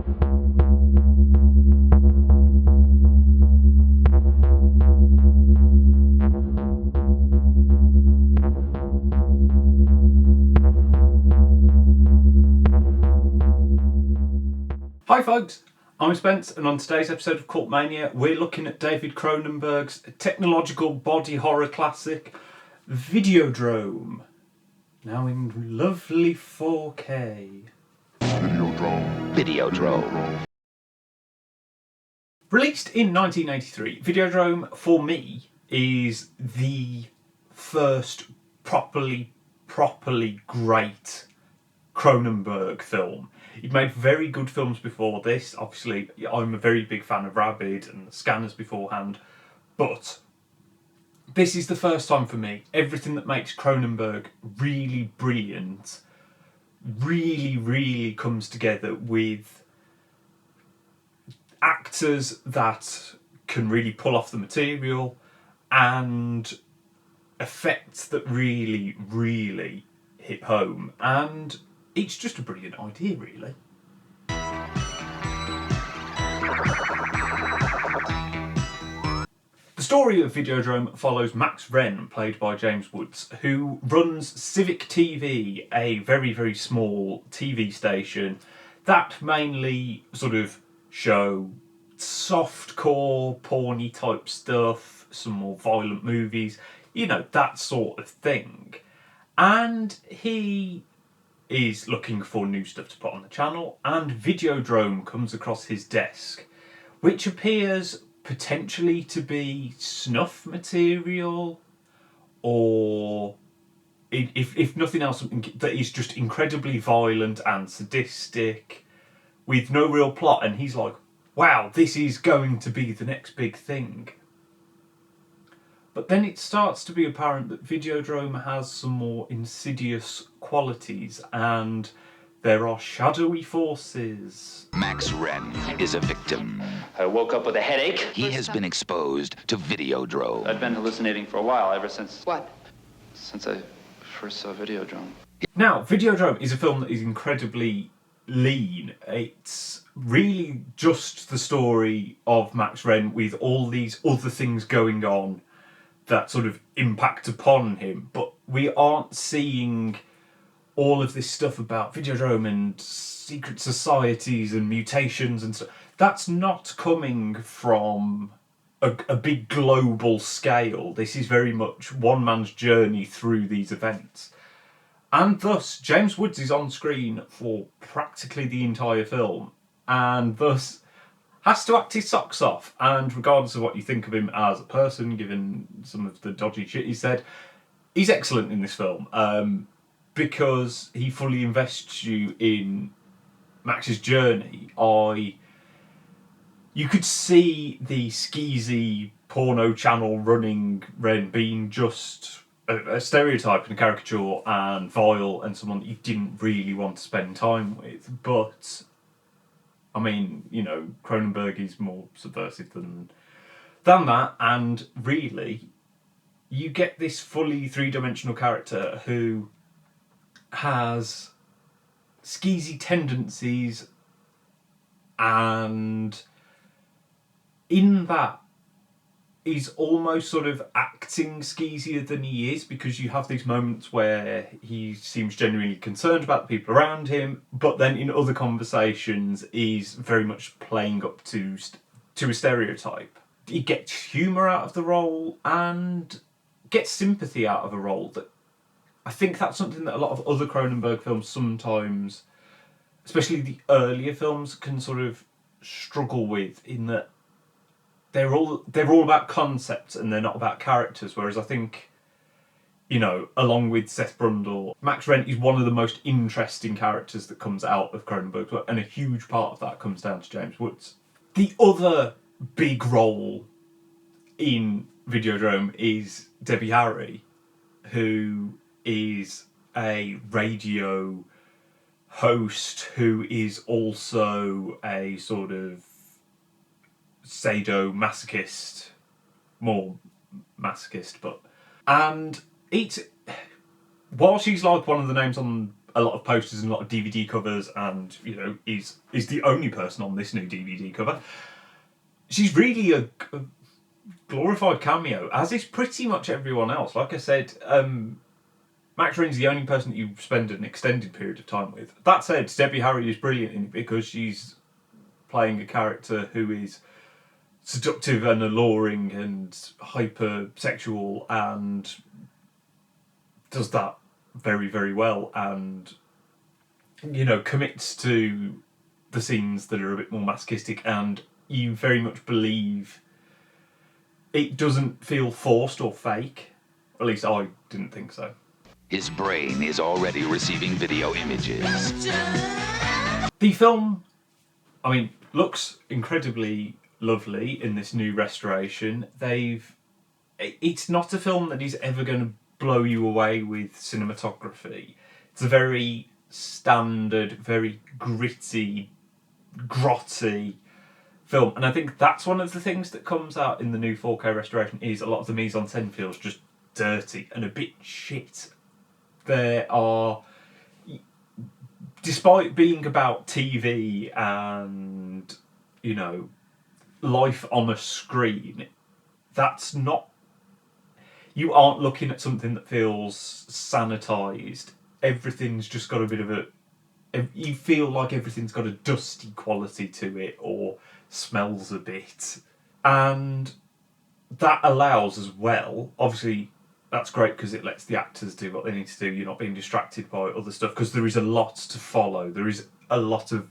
Hi folks, I'm Spence, and on today's episode of Cult Mania we're looking at David Cronenberg's technological body horror classic Videodrome, now in lovely 4K. Videodrome. Released in 1983, Videodrome for me is the first properly great Cronenberg film. He'd made very good films before this. Obviously, I'm a very big fan of Rabid and The Scanners beforehand, but this is the first time for me. Everything that makes Cronenberg really brilliant really comes together, with actors that can really pull off the material and effects that really hit home, and it's just a brilliant idea, really. The story of Videodrome follows Max Wren, played by James Woods, who runs Civic TV, a very small TV station that mainly sort of show softcore, porny type stuff, some more violent movies, you know, that sort of thing. And he is looking for new stuff to put on the channel, and Videodrome comes across his desk, which appears potentially to be snuff material, or if nothing else, something that is just incredibly violent and sadistic with no real plot. And he's like, wow, this is going to be the next big thing. But then it starts to be apparent that Videodrome has some more insidious qualities, and there are shadowy forces. Max Wren is a victim. I woke up with a headache. He has been exposed to Videodrome. I've been hallucinating for a while, ever since... What? Since I first saw Videodrome. Now, Videodrome is a film that is incredibly lean. It's really just the story of Max Wren with all these other things going on that sort of impact upon him, but we aren't seeing all of this stuff about Videodrome and secret societies and mutations and stuff. That's not coming from a big global scale. This is very much one man's journey through these events. And thus, James Woods is on screen for practically the entire film, and thus has to act his socks off. And regardless of what you think of him as a person, given some of the dodgy shit he said, he's excellent in this film, because he fully invests you in Max's journey. You could see the skeezy porno channel running Wren being just a stereotype and a caricature and vile and someone that you didn't really want to spend time with. But I mean, you know, Cronenberg is more subversive than that, and really, you get this fully three-dimensional character who has skeezy tendencies, and in that he's almost sort of acting skeezier than he is, because you have these moments where he seems genuinely concerned about the people around him, but then in other conversations he's very much playing up to a stereotype. He gets humour out of the role and gets sympathy out of a role. That I think that's something that a lot of other Cronenberg films sometimes, especially the earlier films, can sort of struggle with, in that they're all about concepts and they're not about characters. Whereas I think, you know, along with Seth Brundle, Max Wren is one of the most interesting characters that comes out of Cronenberg's work, and a huge part of that comes down to James Woods. The other big role in Videodrome is Debbie Harry, who is a radio host who is also a sort of sadomasochist, more masochist, but, and it's, while she's like one of the names on a lot of posters and a lot of DVD covers, and is the only person on this new DVD cover. She's really a glorified cameo, as is pretty much everyone else. Like I said, Max Rein's the only person that you spend an extended period of time with. That said, Debbie Harry is brilliant in it because she's playing a character who is seductive and alluring and hypersexual and does that very, very well, and commits to the scenes that are a bit more masochistic, and you very much believe it doesn't feel forced or fake. At least I didn't think so. His brain is already receiving video images. The film, looks incredibly lovely in this new restoration. It's not a film that is ever going to blow you away with cinematography. It's a very standard, very gritty, grotty film, and I think that's one of the things that comes out in the new 4K restoration is a lot of the mise-en-scène feels just dirty and a bit shit. There are, despite being about TV and life on a screen, that's not. You aren't looking at something that feels sanitised. Everything's just got a bit of a. You feel like everything's got a dusty quality to it or smells a bit. And that allows as well, obviously, that's great because it lets the actors do what they need to do. You're not being distracted by other stuff because there is a lot to follow. There is a lot of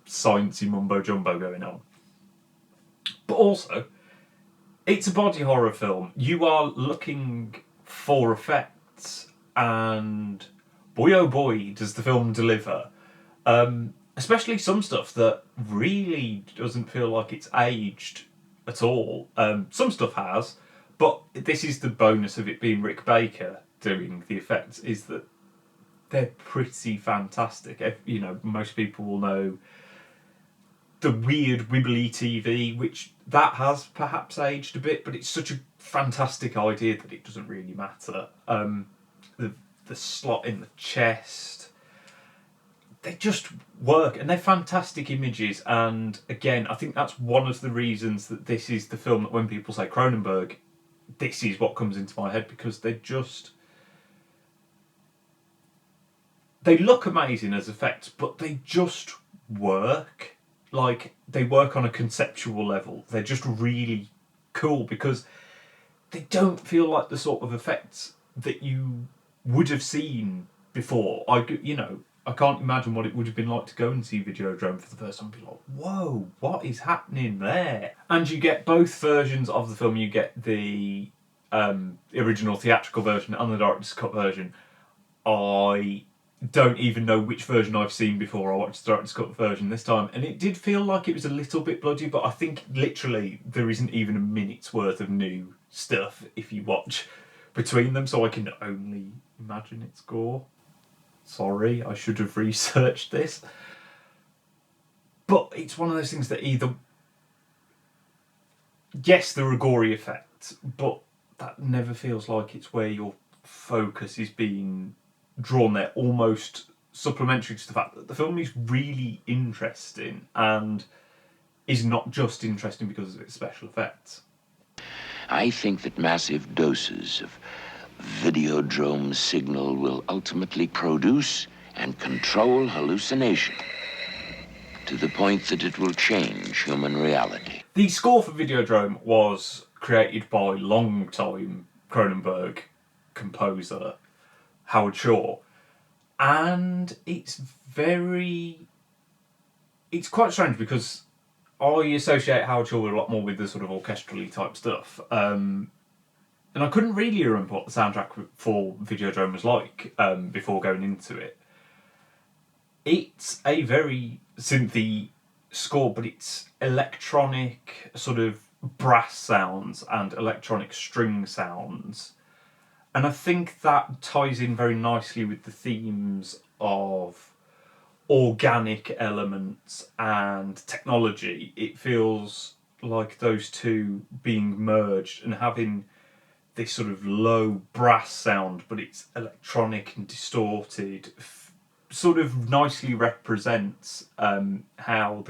sciencey mumbo-jumbo going on. But also, it's a body horror film. You are looking for effects, and boy oh boy does the film deliver. Especially some stuff that really doesn't feel like it's aged at all. Some stuff has, but this is the bonus of it being Rick Baker doing the effects, is that they're pretty fantastic. Most people will know the weird wibbly TV, which that has perhaps aged a bit, but it's such a fantastic idea that it doesn't really matter. The slot in the chest, they just work, and they're fantastic images. And again, I think that's one of the reasons that this is the film that when people say Cronenberg, this is what comes into my head, because they look amazing as effects, but they just work. Like, they work on a conceptual level. They're just really cool because they don't feel like the sort of effects that you would have seen before. I can't imagine what it would have been like to go and see Videodrome for the first time and be like, whoa, what is happening there? And you get both versions of the film. You get the original theatrical version and the director's cut version. I don't even know which version I've seen before. I watched the director's cut version this time, and it did feel like it was a little bit bloody, but I think literally there isn't even a minute's worth of new stuff if you watch between them, so I can only imagine it's gore. Sorry, I should have researched this. But it's one of those things that either... Yes, there are gory effects, but that never feels like it's where your focus is being drawn there, almost supplementary to the fact that the film is really interesting and is not just interesting because of its special effects. I think that massive doses of Videodrome signal will ultimately produce and control hallucination to the point that it will change human reality. The score for Videodrome was created by long-time Cronenberg composer Howard Shore, and it's quite strange because I associate Howard Shore a lot more with the sort of orchestrally type stuff, and I couldn't really remember what the soundtrack for Videodrome was like before going into it. It's a very synthy score, but it's electronic sort of brass sounds and electronic string sounds. And I think that ties in very nicely with the themes of organic elements and technology. It feels like those two being merged and having this sort of low brass sound, but it's electronic and distorted, sort of nicely represents how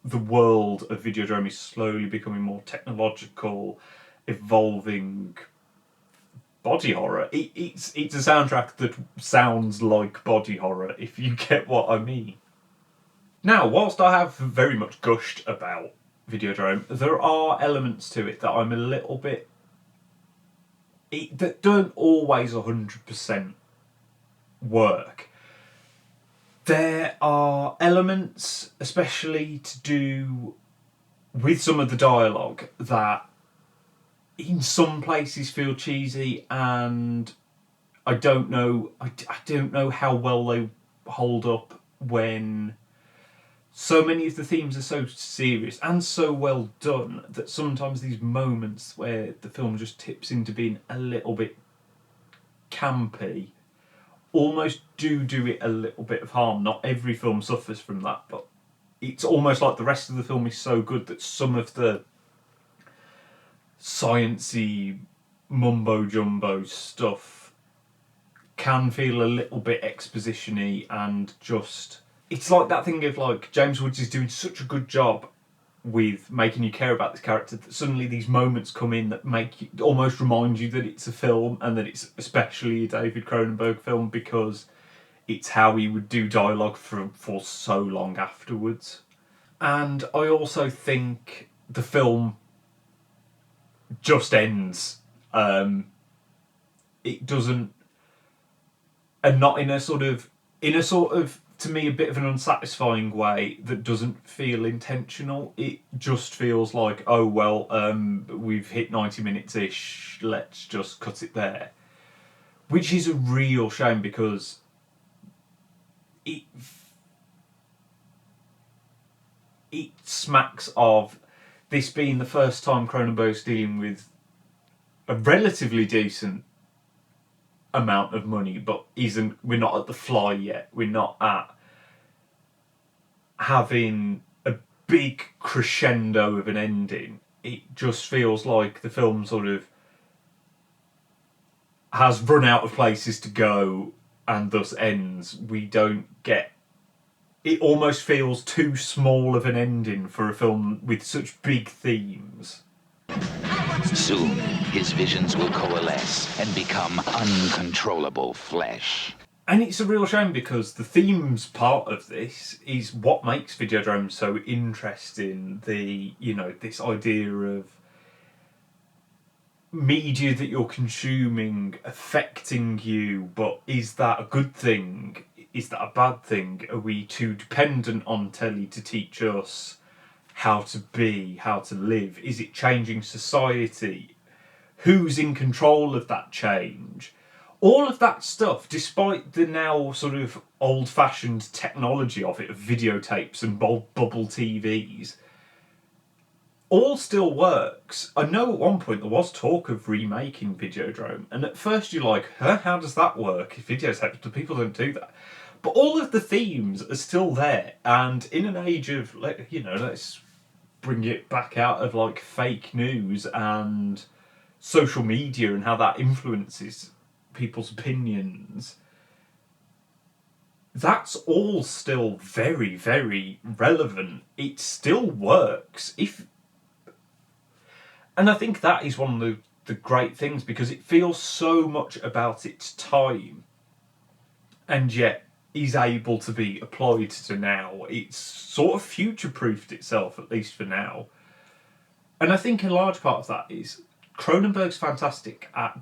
the world of Videodrome is slowly becoming more technological, evolving body horror. It's a soundtrack that sounds like body horror, if you get what I mean. Now, whilst I have very much gushed about Videodrome, there are elements to it that I'm a little bit... that don't always 100% work. There are elements, especially to do with some of the dialogue, that in some places feel cheesy, and I don't know how well they hold up when so many of the themes are so serious and so well done that sometimes these moments where the film just tips into being a little bit campy almost do it a little bit of harm. Not every film suffers from that, but it's almost like the rest of the film is so good that some of the sciencey mumbo jumbo stuff can feel a little bit exposition-y, and just... it's like that thing of like James Woods is doing such a good job with making you care about this character that suddenly these moments come in that make you almost remind you that it's a film, and that it's especially a David Cronenberg film because it's how he would do dialogue for so long afterwards. And I also think the film just ends. It doesn't, and not in a sort of, to me, a bit of an unsatisfying way that doesn't feel intentional. It just feels like, oh well, we've hit 90 minutes-ish, let's just cut it there. Which is a real shame, because it smacks of this being the first time Cronenberg's dealing with a relatively decent amount of money, but we're not at The Fly yet. We're not at having a big crescendo of an ending. It just feels like the film sort of has run out of places to go and thus ends. We don't get... it almost feels too small of an ending for a film with such big themes. Soon, his visions will coalesce and become uncontrollable flesh. And it's a real shame, because the themes part of this is what makes Videodrome so interesting. This idea of media that you're consuming affecting you, but is that a good thing? Is that a bad thing? Are we too dependent on telly to teach us how to be, how to live? Is it changing society? Who's in control of that change? All of that stuff, despite the now sort of old-fashioned technology of it, of videotapes and bubble TVs, all still works. I know at one point there was talk of remaking Videodrome, and at first you're like, huh, how does that work? If videotapes, people don't do that. But all of the themes are still there, and in an age of, let's bring it back out of like fake news and social media and how that influences people's opinions, that's all still very, very relevant. It still works. And I think that is one of the great things, because it feels so much about its time, and yet is able to be applied to now. It's sort of future-proofed itself, at least for now. And I think a large part of that is Cronenberg's fantastic at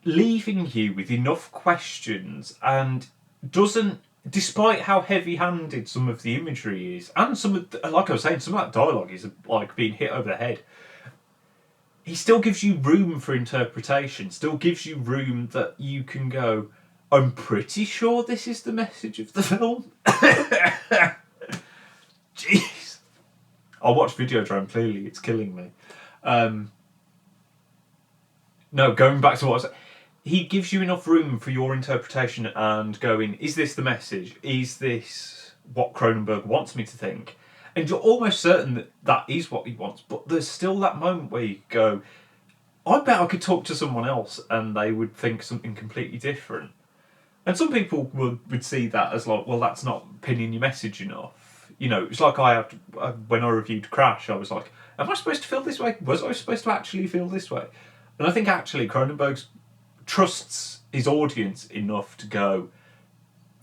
leaving you with enough questions, and doesn't, despite how heavy-handed some of the imagery is, and some of, like I was saying, some of that dialogue is like being hit over the head, he still gives you room for interpretation, still gives you room that you can go, I'm pretty sure this is the message of the film. Jeez. I'll watch Videodrome, clearly, it's killing me. No, going back to what I was saying, he gives you enough room for your interpretation and going, is this the message? Is this what Cronenberg wants me to think? And you're almost certain that that is what he wants, but there's still that moment where you go, I bet I could talk to someone else and they would think something completely different. And some people would see that as like, well, that's not pinning your message enough. You know, it's like I had when I reviewed Crash. I was like, am I supposed to feel this way? Was I supposed to actually feel this way? And I think actually Cronenberg trusts his audience enough to go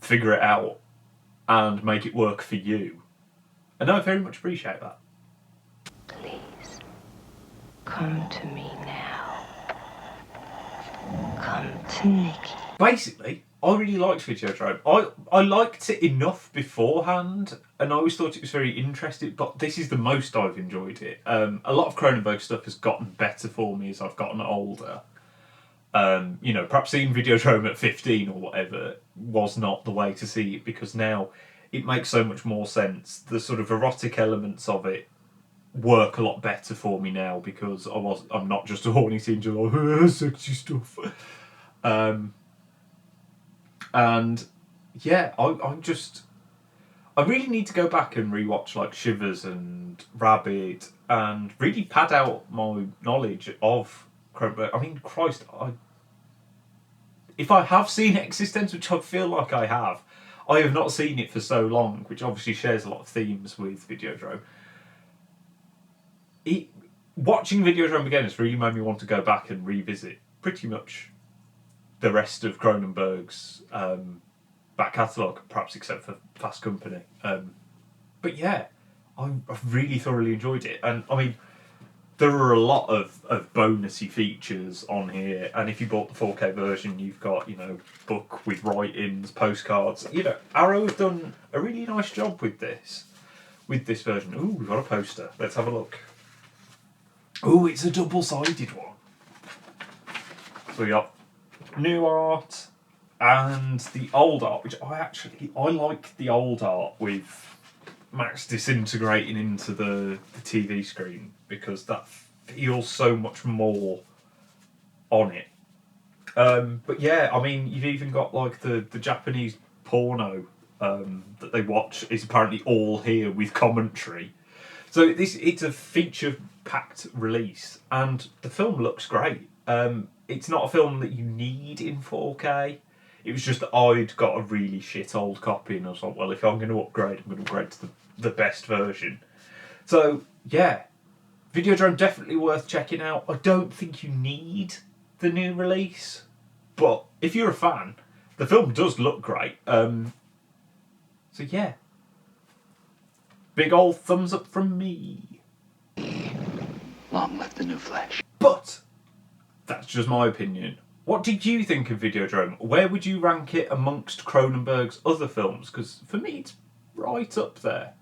figure it out and make it work for you. And I very much appreciate that. Please, come to me now. Come to Nikki. Basically, I really liked Videodrome. I liked it enough beforehand, and I always thought it was very interesting, but this is the most I've enjoyed it. A lot of Cronenberg stuff has gotten better for me as I've gotten older. You know, perhaps seeing Videodrome at 15 or whatever was not the way to see it, because now it makes so much more sense. The sort of erotic elements of it work a lot better for me now, because I'm not just a horny teenager like sexy stuff. And yeah, I really need to go back and rewatch like Shivers and Rabbit and really pad out my knowledge of Cronenberg. I mean, Christ, if I have seen Existence, which I feel like I have not seen it for so long, which obviously shares a lot of themes with Videodrome. Watching Videodrome again has really made me want to go back and revisit pretty much the rest of Cronenberg's back catalogue, perhaps except for Fast Company. But yeah, I've really thoroughly enjoyed it. And I mean, there are a lot of bonusy features on here, and if you bought the 4K version, you've got, you know, book with write-ins, postcards. You know, Arrow have done a really nice job with this version. Ooh, we've got a poster. Let's have a look. Ooh, it's a double-sided one. So we got new art and the old art, which I like the old art with Max disintegrating into the TV screen, because that feels so much more on it. But yeah, I mean, you've even got like the Japanese porno that they watch is apparently all here with commentary. So it's a feature-packed release, and the film looks great. It's not a film that you need in 4K. It was just that I'd got a really shit old copy, and I was like, well, if I'm going to upgrade, I'm going to upgrade to the best version. So, yeah, Videodrome definitely worth checking out. I don't think you need the new release, but if you're a fan, the film does look great. So, yeah. Big old thumbs up from me. Long live the new flesh. But that's just my opinion. What did you think of Videodrome? Where would you rank it amongst Cronenberg's other films? Because for me, it's right up there.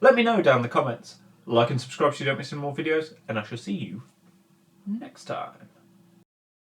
Let me know down in the comments. Like and subscribe so you don't miss any more videos, and I shall see you next time.